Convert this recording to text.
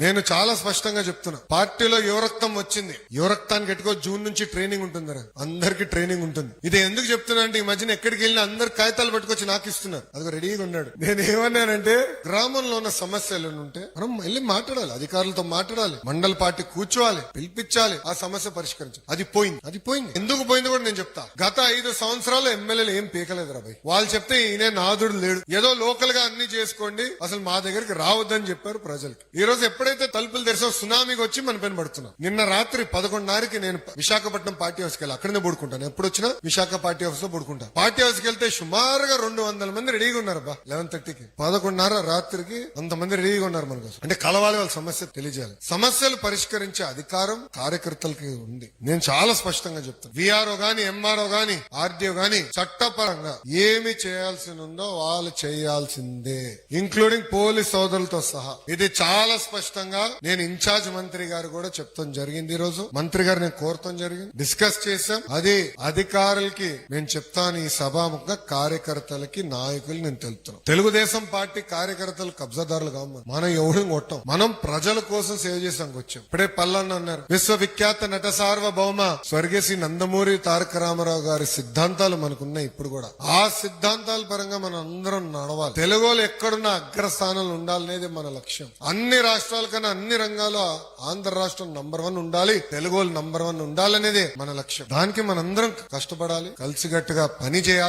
నేను చాలా స్పష్టంగా చెప్తున్నా, పార్టీలో యువరక్తం వచ్చింది. యువరక్తానికి ఎట్టుకో జూన్ నుంచి ట్రైనింగ్ ఉంటుంది, అందరికి ట్రైనింగ్ ఉంటుంది. ఇది ఎందుకు చెప్తున్నా అంటే, ఈ మధ్యన ఎక్కడికి వెళ్ళినా అందరు కాగితాలు పట్టుకొచ్చి నాకు ఇస్తున్నారు. అది రెడీగా ఉన్నాడు. నేను ఏమన్నానంటే, గ్రామంలో ఉన్న సమస్యలు ఉంటే మనం వెళ్ళి మాట్లాడాలి, అధికారులతో మాట్లాడాలి, మండల పార్టీ కూర్చోవాలి, పిలిపించాలి, ఆ సమస్య పరిష్కరించాలి. అది పోయింది. ఎందుకు పోయింది కూడా నేను చెప్తా. గత 5 సంవత్సరాలు ఎమ్మెల్యేలు ఏం పీకలేదు రాబాయ్. వాళ్ళు చెప్తే ఈయన నాదుడు లేడు, ఏదో లోకల్ గా అన్ని చేసుకోండి, అసలు మా దగ్గరికి రావద్దని చెప్పారు ప్రజలకి. ఈ రోజు ఎప్పుడైతే తలుపులు తెరిసో సునామీకి వచ్చి మన పైన పడుతున్నాం. నిన్న రాత్రి 11:30కి నేను విశాఖపట్నం పార్టీ హౌస్కి వెళ్ళి అక్కడనే పడుకుంటాను. ఎప్పుడు వచ్చినా విశాఖ పార్టీ హౌస్ లో పడుకుంటాను. పార్టీ హౌస్కి వెళ్తే సుమారుగా 200 మంది రెడీగా ఉన్నారు. 11:30కి 11:30 రాత్రికి అంతమంది రెడీగా ఉన్నారు మన కోసం. అంటే కలవాలి, వాళ్ళ సమస్య తెలియజేయాలి. సమస్యలు పరిష్కరించే అధికారం కార్యకర్తలకి ఉంది. నేను చాలా స్పష్టంగా చెప్తాను. విఆర్ఓ గాని, ఎంఆర్ఓ గాని, ఆర్డీఓ గాని చట్టపరంగా ఏమి చేయాల్సి ఉందో వాళ్ళు చేయాల్సిందే, ఇంక్లూడింగ్ పోలీస్ సోదరులతో సహా. ఇది చాలా స్పష్టంగా నేను ఇన్ఛార్జ్ మంత్రి గారు కూడా చెప్తాం జరిగింది. ఈ రోజు మంత్రి గారు నేను కోరతాం జరిగింది, డిస్కస్ చేశాం. అది అధికారులకి నేను చెప్తాను, ఈ సభాముఖంగా కార్యకర్తలకి, నాయకులు నేను తెలుపుతున్నాను. తెలుగుదేశం పార్టీ కార్యకర్తలు కబ్జాదారులు కావు. మనం ఎవరు కొట్టాం, మనం ప్రజల కోసం సేవ చేసాం వచ్చాం. ఇప్పుడే పల్లన్న అన్నారు, విశ్వవిఖ్యాత నట సార్వభౌమ స్వర్గీయ శ్రీ నందమూరి తారక రామారావు గారి సిద్ధాంతాలు మనకున్నాయి. ఇప్పుడు కూడా ఆ సిద్ధాంతాల పరంగా మనం అందరం నడవాలి. తెలుగు వాళ్ళు ఎక్కడున్న అగ్రస్థానంలో ఉండాలనేది మన లక్ష్యం. అన్ని రాష్ట్రాల కన్నా అన్ని రంగాల్లో ఆంధ్ర రాష్ట్రం నంబర్ 1 ఉండాలి, తెలుగు వాళ్ళు నంబర్ 1 ఉండాలనేదే మన లక్ష్యం. దానికి మనందరం కష్టపడాలి, కలిసికట్టుగా పని చేయాలి.